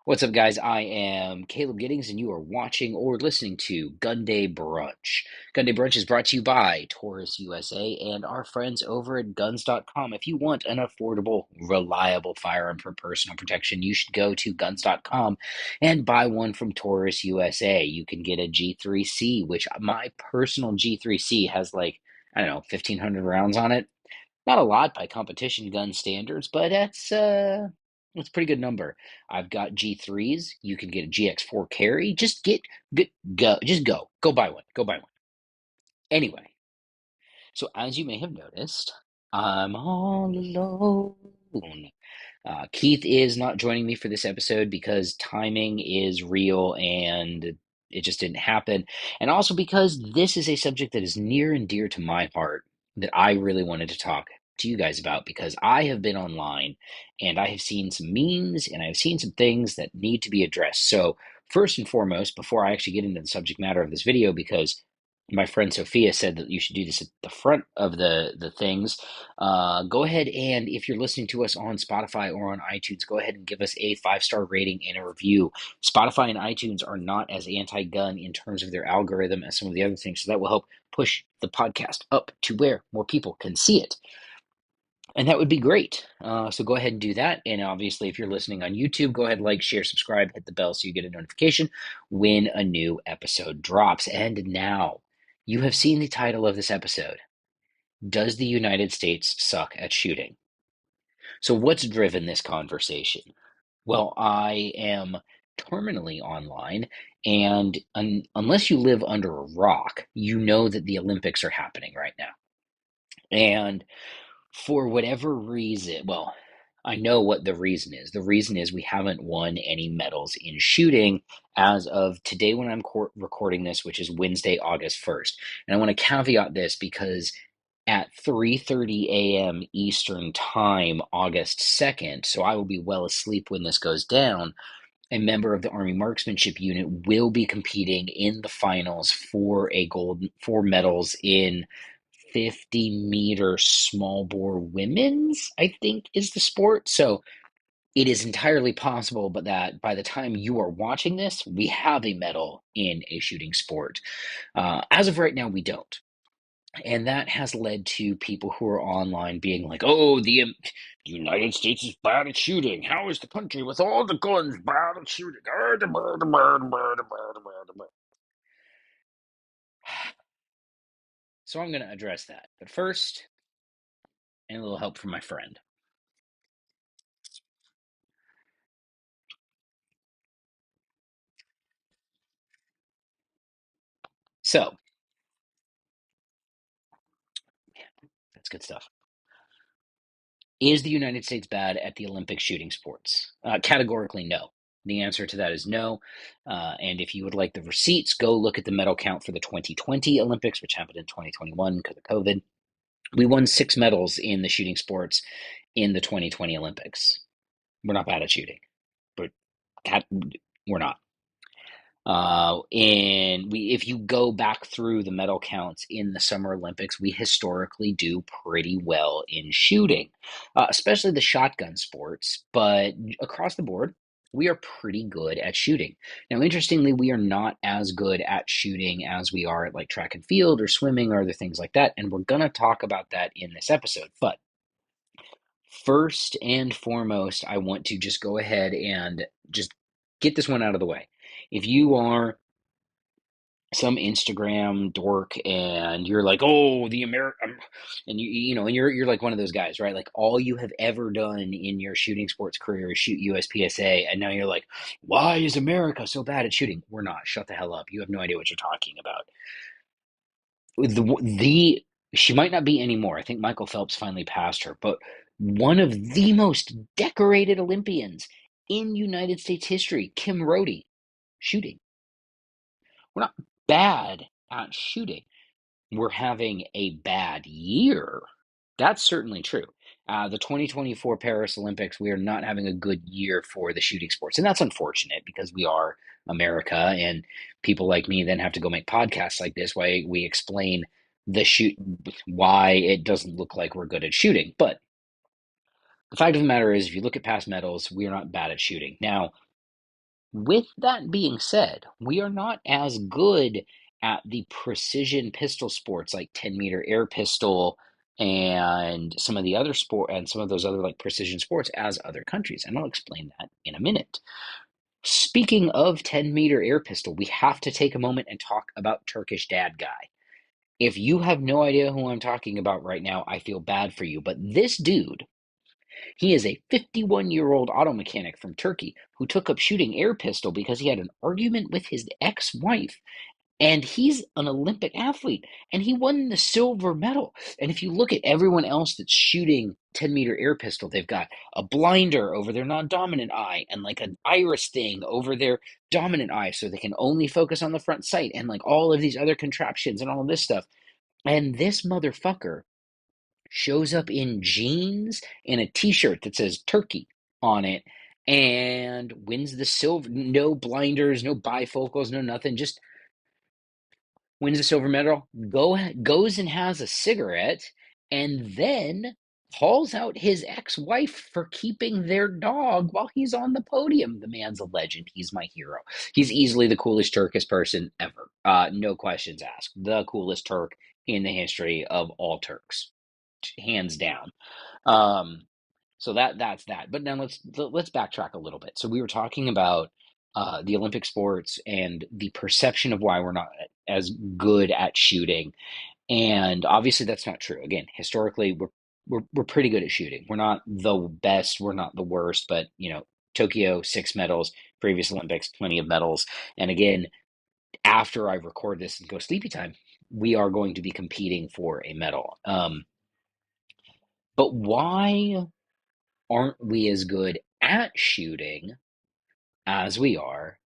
What's up, guys? I am Caleb Giddings, and you are watching or listening to Gunday Brunch. Gunday Brunch is brought to you by Taurus USA and our friends over at guns.com. If you want an affordable, reliable firearm for personal protection, you should go to guns.com and buy one from Taurus USA. You can get a G3C, which my personal G3C has I don't know, 1,500 rounds on it. Not a lot by competition gun standards, but that's a pretty good number. I've got G3s. You can get a GX4 carry. Just go buy one. Go buy one. Anyway, so as you may have noticed, I'm all alone. Keith is not joining me for this episode because timing is real and it just didn't happen. And also because this is a subject that is near and dear to my heart that I really wanted to talk to you guys about because I have been online and I have seen some memes and I've seen some things that need to be addressed. So, first and foremost, before I actually get into the subject matter of this video, because my friend Sophia said that you should do this at the front of the things. Go ahead and if you're listening to us on Spotify or on iTunes, go ahead and give us a 5-star rating and a review. Spotify and iTunes are not as anti-gun in terms of their algorithm as some of the other things, so that will help push the podcast up to where more people can see it. And that would be great. So go ahead and do that. And obviously, if you're listening on YouTube, go ahead, like, share, subscribe, hit the bell so you get a notification when a new episode drops. And now, you have seen the title of this episode. Does the United States suck at shooting? So what's driven this conversation? Well, I am terminally online, and unless you live under a rock, you know that the Olympics are happening right now. And for whatever reason, well, I know what the reason is. The reason is we haven't won any medals in shooting as of today when I'm recording this, which is Wednesday, August 1st. And I want to caveat this because at 3:30 a.m. Eastern Time, August 2nd, so I will be well asleep when this goes down, a member of the Army Marksmanship Unit will be competing in the finals for medals in 50-meter small bore women's, I think is the sport. So it is entirely possible, but that by the time you are watching this, we have a medal in a shooting sport. As of right now, we don't. And that has led to people who are online being like, oh, the United States is bad at shooting. How is the country with all the guns bad at shooting? So I'm going to address that. But first, and a little help from my friend. So, that's good stuff. Is the United States bad at the Olympic shooting sports? Categorically, no. The answer to that is no. And if you would like the receipts, go look at the medal count for the 2020 Olympics, which happened in 2021 because of COVID. We won 6 medals in the shooting sports in the 2020 Olympics. We're not bad at shooting, but we're not. If you go back through the medal counts in the Summer Olympics, we historically do pretty well in shooting, especially the shotgun sports. But across the board, we are pretty good at shooting. Now, interestingly, we are not as good at shooting as we are at like track and field or swimming or other things like that. And we're going to talk about that in this episode. But first and foremost, I want to just go ahead and just get this one out of the way. If you are some Instagram dork and you're like, oh, the American, and and you're like one of those guys, right? Like all you have ever done in your shooting sports career is shoot USPSA, and now you're like, why is America so bad at shooting? We're not. Shut the hell up. You have no idea what you're talking about. The She might not be anymore. I think Michael Phelps finally passed her, but one of the most decorated Olympians in United States history, Kim Rhodey, shooting. We're not bad at shooting. We're having a bad year. That's certainly true. The 2024 Paris Olympics, we are not having a good year for the shooting sports. And that's unfortunate because we are America and people like me then have to go make podcasts like this why we explain why it doesn't look like we're good at shooting. But the fact of the matter is, if you look at past medals, we are not bad at shooting. Now, With that being said, we are not as good at the precision pistol sports like 10-meter air pistol and some of the other sport and some of those other like precision sports as other countries. And I'll explain that in a minute. Speaking of 10-meter air pistol, we have to take a moment and talk about Turkish Dad Guy. If you have no idea who I'm talking about right now, I feel bad for you. But this dude, he is a 51-year-old auto mechanic from Turkey who took up shooting air pistol because he had an argument with his ex-wife. And he's an Olympic athlete, and he won the silver medal. And if you look at everyone else that's shooting 10-meter air pistol, they've got a blinder over their non-dominant eye and like an iris thing over their dominant eye so they can only focus on the front sight and like all of these other contraptions and all of this stuff. And this motherfucker shows up in jeans and a t-shirt that says Turkey on it and wins the silver. No blinders, no bifocals, no nothing, just wins the silver medal, goes and has a cigarette, and then calls out his ex-wife for keeping their dog while he's on the podium. The man's a legend. He's my hero. He's easily the coolest Turkish person ever. No questions asked. The coolest Turk in the history of all Turks, hands down. Um, so that's that. But now let's backtrack a little bit. So we were talking about the Olympic sports and the perception of why we're not as good at shooting, and obviously that's not true. Again, historically, we're pretty good at shooting. We're not the best. We're not the worst. But Tokyo 6 medals, previous Olympics plenty of medals, and again, after I record this and go sleepy time, we are going to be competing for a medal. But why aren't we as good at shooting as we are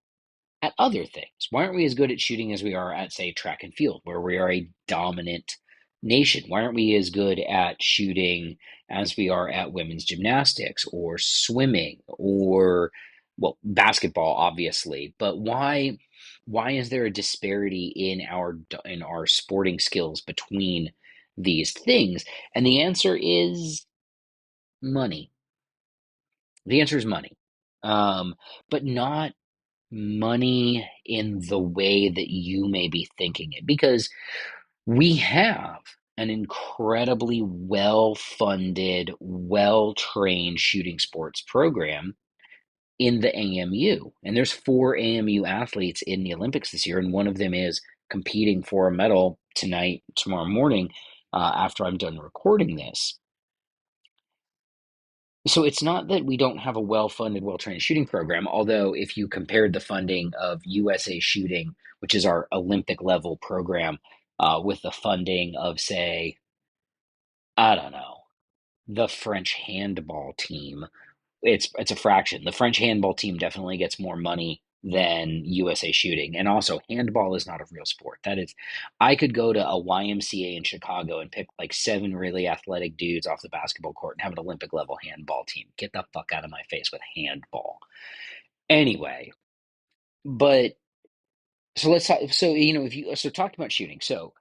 at other things? Why aren't we as good at shooting as we are at, say, track and field, where we are a dominant nation? Why aren't we as good at shooting as we are at women's gymnastics or swimming or, well, basketball, obviously? But why is there a disparity in our sporting skills between these things? And the answer is money. The answer is money, but not money in the way that you may be thinking it, because we have an incredibly well funded, well trained shooting sports program in the AMU. And there's 4 AMU athletes in the Olympics this year, and one of them is competing for a medal tonight, tomorrow morning, after I'm done recording this. So it's not that we don't have a well-funded, well-trained shooting program, although if you compared the funding of USA Shooting, which is our Olympic level program, with the funding of, say, I don't know, the French handball team, it's a fraction. The French handball team definitely gets more money than USA Shooting. And also, handball is not a real sport. That is, I could go to a YMCA in Chicago and pick like 7 really athletic dudes off the basketball court and have an Olympic level handball team. Get the fuck out of my face with handball. Anyway, but so let's talk. So if you talked about shooting. So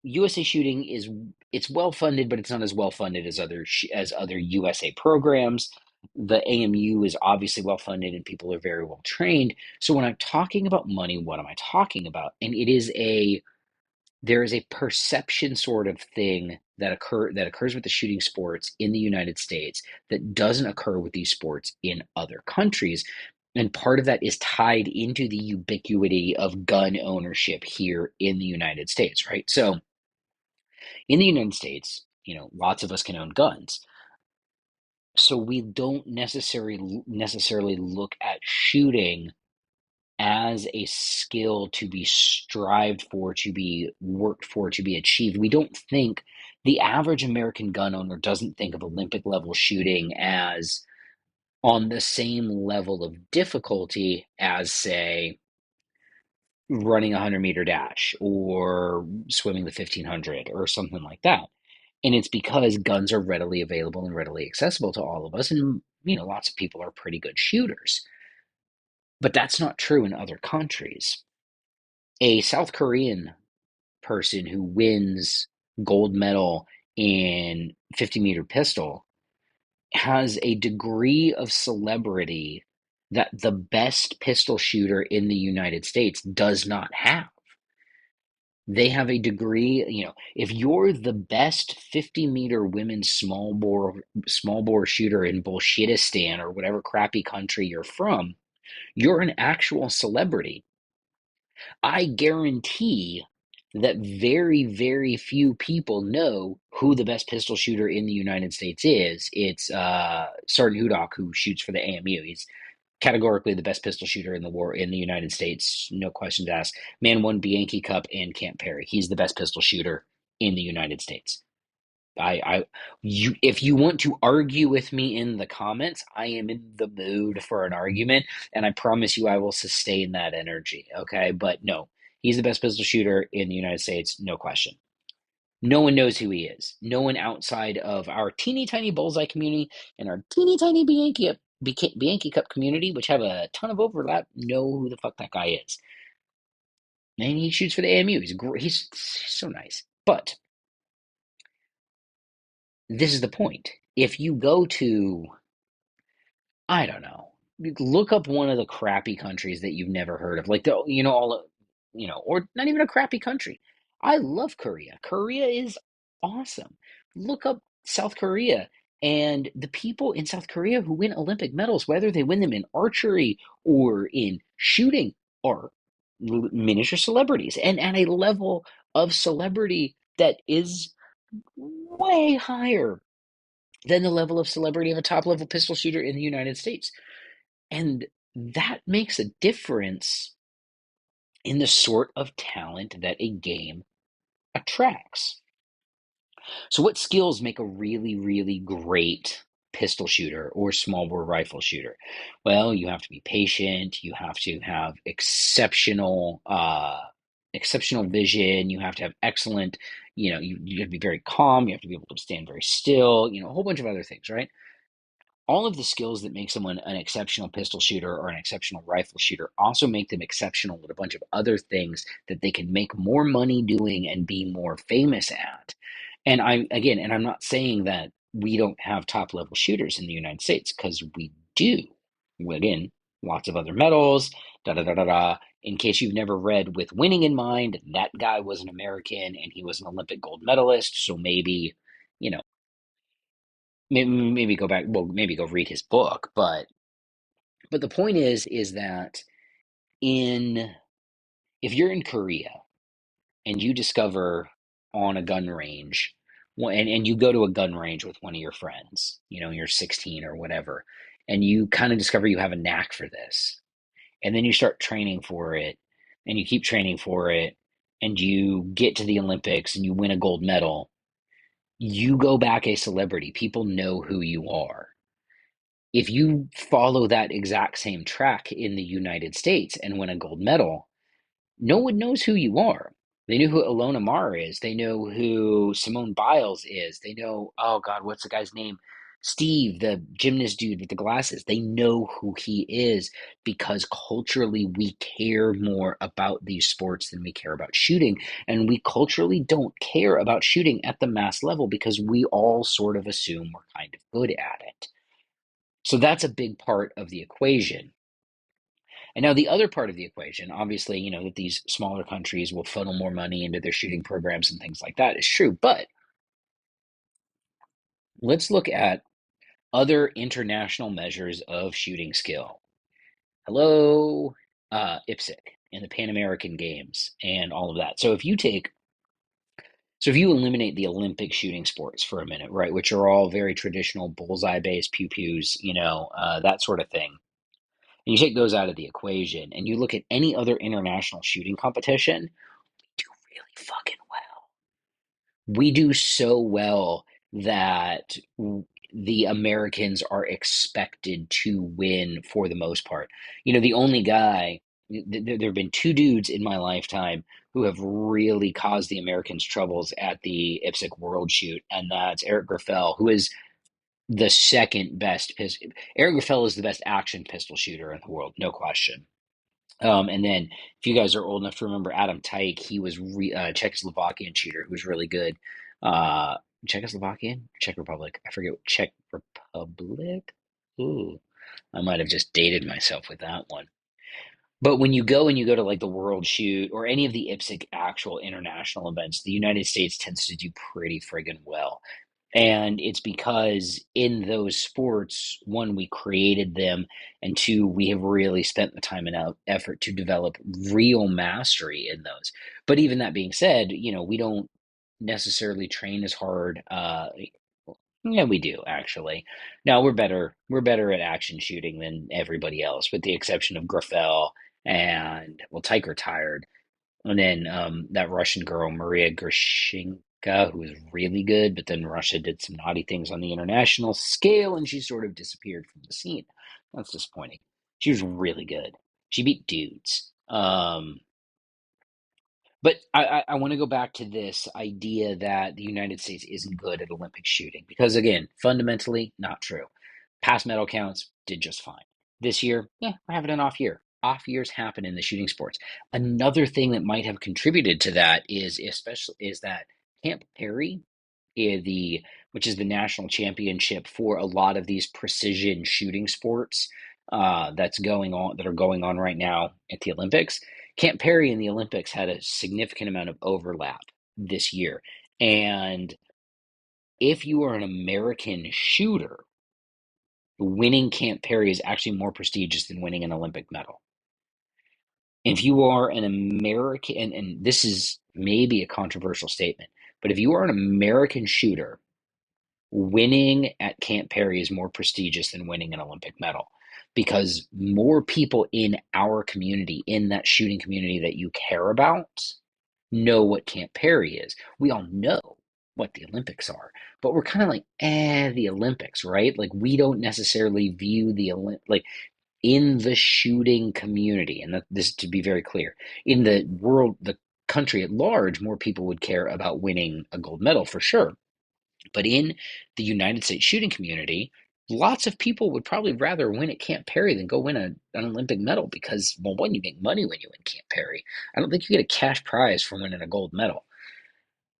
USA Shooting it's well funded, but it's not as well funded as other USA programs. The AMU is obviously well funded, and people are very well trained. So when I'm talking about money, what am I talking about? And there is a perception sort of thing that occurs with the shooting sports in the United States that doesn't occur with these sports in other countries. And part of that is tied into the ubiquity of gun ownership here in the United States, right? So in the United States, lots of us can own guns. So we don't necessarily look at shooting as a skill to be strived for, to be worked for, to be achieved. We don't think The average American gun owner doesn't think of Olympic level shooting as on the same level of difficulty as, say, running a 100-meter dash or swimming the 1500 or something like that. And it's because guns are readily available and readily accessible to all of us. And, lots of people are pretty good shooters. But that's not true in other countries. A South Korean person who wins gold medal in 50-meter pistol has a degree of celebrity that the best pistol shooter in the United States does not have. They have a degree, if you're the best 50-meter women's small bore shooter in Bolshitistan or whatever crappy country you're from, you're an actual celebrity. I guarantee that very, very few people know who the best pistol shooter in the United States is. It's Sergeant Hudock, who shoots for the AMU. He's categorically the best pistol shooter in the war in the United States, no questions asked. Man won Bianchi Cup and Camp Perry. He's the best pistol shooter in the United States. If you want to argue with me in the comments, I am in the mood for an argument, and I promise you I will sustain that energy. Okay, but no, he's the best pistol shooter in the United States, no question. No one knows who he is. No one outside of our teeny tiny bullseye community and our teeny tiny Bianchi Cup community, which have a ton of overlap, know who the fuck that guy is. And he shoots for the AMU. He's great. He's so nice. But this is the point. If you go to, I don't know, look up one of the crappy countries that you've never heard of, like or not even a crappy country. I love Korea. Korea is awesome. Look up South Korea, and the people in South Korea who win Olympic medals, whether they win them in archery or in shooting, are miniature celebrities, and at a level of celebrity that is way higher than the level of celebrity of a top level pistol shooter in the United States. And that makes a difference in the sort of talent that a game attracts. So, what skills make a really, really great pistol shooter or small bore rifle shooter? Well, you have to be patient. You have to have exceptional vision. You have to have excellent, you have to be very calm. You have to be able to stand very still. A whole bunch of other things, right? All of the skills that make someone an exceptional pistol shooter or an exceptional rifle shooter also make them exceptional at a bunch of other things that they can make more money doing and be more famous at. And I'm not saying that we don't have top level shooters in the United States, because we do. Again, lots of other medals, da da da da da. In case you've never read With Winning in Mind, that guy was an American and he was an Olympic gold medalist. So maybe, you know, maybe go back, well, maybe go read his book. But the point is that in if you're in Korea and you discover on a gun range, and you go to a gun range with one of your friends, you're 16 or whatever, and you kind of discover you have a knack for this, and then you start training for it, and you keep training for it, and you get to the Olympics and you win a gold medal, you go back a celebrity. People know who you are. If you follow that exact same track in the United States and win a gold medal, no one knows who you are. They know who Ilona Maher is. They know who Simone Biles is. They know, oh God, what's the guy's name? Steve, the gymnast dude with the glasses. They know who he is because culturally we care more about these sports than we care about shooting. And we culturally don't care about shooting at the mass level because we all sort of assume we're kind of good at it. So that's a big part of the equation. And now the other part of the equation, obviously, that these smaller countries will funnel more money into their shooting programs and things like that is true. But let's look at other international measures of shooting skill. Hello, IPSC and the Pan American Games and all of that. So if you eliminate the Olympic shooting sports for a minute, right, which are all very traditional bullseye based pew pews, that sort of thing, and you take those out of the equation and you look at any other international shooting competition, do really fucking well. We do so well that the Americans are expected to win for the most part. The only guy, there have been two dudes in my lifetime who have really caused the Americans troubles at the IPSC World Shoot, and that's Eric Griffel, who is the second best pistol. Eric Griffel is the best action pistol shooter in the world, no question. And then, if you guys are old enough to remember Adam Tyke, he was Czechoslovakian shooter who was really good. Uh, Czechoslovakian, Czech Republic. I forget. Czech Republic. Ooh. I might have just dated myself with that one. But when you go and you go to like the World Shoot or any of the IPSC actual international events, the United States tends to do pretty friggin' well. And it's because in those sports, one, we created them, and two, we have really spent the time and effort to develop real mastery in those. But even that being said, we don't necessarily train as hard. Yeah, we do actually. No, we're better at action shooting than everybody else, with the exception of Grafel and well, Tyke retired, and then that Russian girl Maria Gershinka, who was really good, but then Russia did some naughty things on the international scale, and she sort of disappeared from the scene. That's disappointing. She was really good. She beat dudes. But I want to go back to this idea that the United States isn't good at Olympic shooting because, again, fundamentally, not true. Past medal counts did just fine. This year, yeah, we're having an off year. Off years happen in the shooting sports. Another thing that might have contributed to that is that Camp Perry, which is the national championship for a lot of these precision shooting sports that are going on right now at the Olympics. Camp Perry and the Olympics had a significant amount of overlap this year. And if you are an American shooter, winning Camp Perry is actually more prestigious than winning an Olympic medal. If you are an American, and this is maybe a controversial statement, but if you are an American shooter, winning at Camp Perry is more prestigious than winning an Olympic medal because more people in our community, in that shooting community that you care about, know what Camp Perry is. We all know what the Olympics are, but we're kind of like, the Olympics, right? Like we don't necessarily view the like in the shooting community, and this to be very clear, in the world, the country at large, more people would care about winning a gold medal for sure. But in the United States shooting community, lots of people would probably rather win at Camp Perry than go win an Olympic medal because, well, one, you make money when you win Camp Perry. I don't think you get a cash prize for winning a gold medal.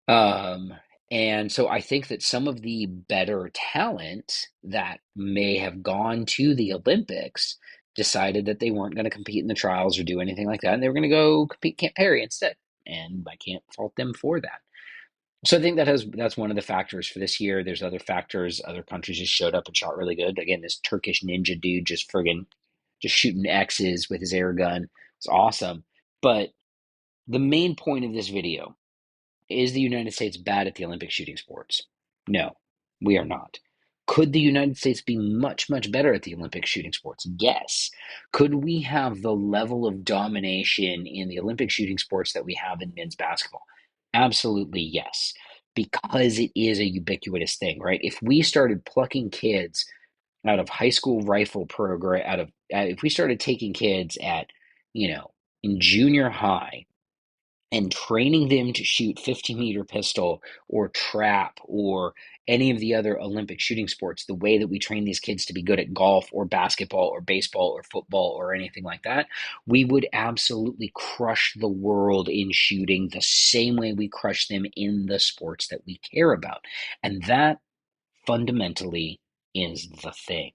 Um, and so I think that some of the better talent that may have gone to the Olympics decided that they weren't going to compete in the trials or do anything like that, and they were going to go compete Camp Perry instead. And I can't fault them for that. So I think that's one of the factors for this year. There's other factors. Other countries just showed up and shot really good. Again, this Turkish ninja dude just friggin' just shooting X's with his air gun. It's awesome. But the main point of this video is the United States bad at the Olympic shooting sports? No, we are not. Could the United States be much, much better at the Olympic shooting sports? Yes. Could we have the level of domination in the Olympic shooting sports that we have in men's basketball? Absolutely yes. Because it is a ubiquitous thing, right? If we started plucking kids out of high school rifle program, if we started taking kids in junior high and training them to shoot 50-meter pistol or trap or any of the other Olympic shooting sports the way that we train these kids to be good at golf or basketball or baseball or football or anything like that, we would absolutely crush the world in shooting the same way we crush them in the sports that we care about. And that fundamentally is the thing.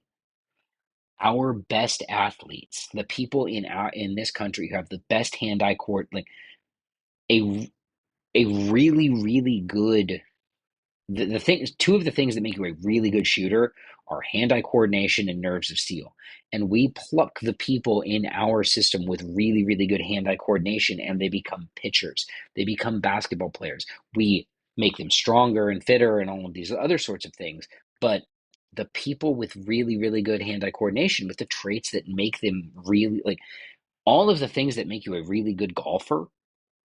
Our best athletes, the people in this country who have the best hand-eye coordination, like a a really, really good the things two of the things that make you a really good shooter are hand-eye coordination and nerves of steel. And we pluck the people in our system with really, really good hand-eye coordination and they become pitchers. They become basketball players. We make them stronger and fitter and all of these other sorts of things. But the people with really, really good hand-eye coordination, with the traits that make them really like all of the things that make you a really good golfer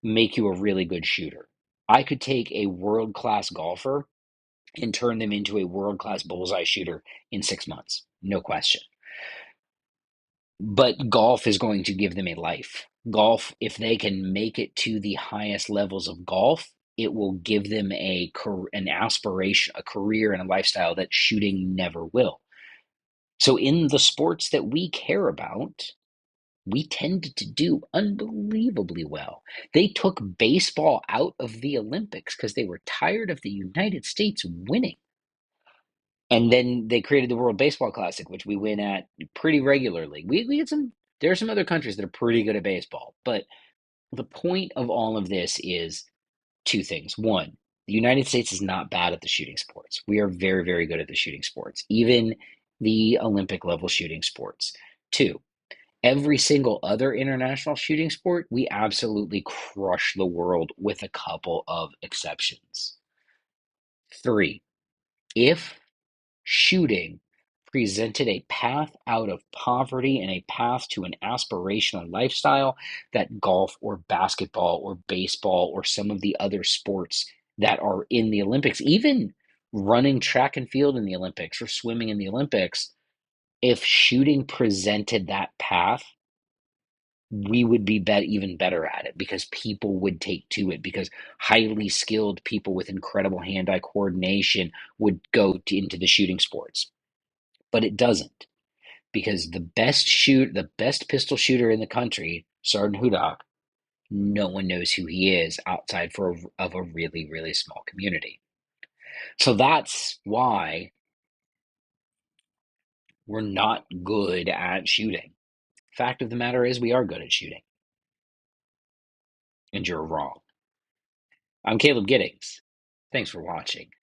make you a really good shooter. I could take a world class golfer and turn them into a world class bullseye shooter in 6 months. No question. But golf is going to give them a life. Golf, if they can make it to the highest levels of golf, it will give them an aspiration, a career, and a lifestyle that shooting never will. So, in the sports that we care about, we tended to do unbelievably well. They took baseball out of the Olympics because they were tired of the United States winning. And then they created the World Baseball Classic, which we win at pretty regularly. We had some, there are some other countries that are pretty good at baseball. But the point of all of this is two things. One, the United States is not bad at the shooting sports. We are very, very good at the shooting sports, even the Olympic level shooting sports. Two, every single other international shooting sport, we absolutely crush the world with a couple of exceptions. Three, if shooting presented a path out of poverty and a path to an aspirational lifestyle that golf or basketball or baseball or some of the other sports that are in the Olympics, even running track and field in the Olympics or swimming in the Olympics, if shooting presented that path, we would be even better at it because people would take to it because highly skilled people with incredible hand-eye coordination would go into the shooting sports. But it doesn't because the best pistol shooter in the country, Sergeant Hudak, no one knows who he is outside of a really, really small community. So that's why we're not good at shooting. Fact of the matter is, we are good at shooting, and you're wrong. I'm Caleb Giddings. Thanks for watching.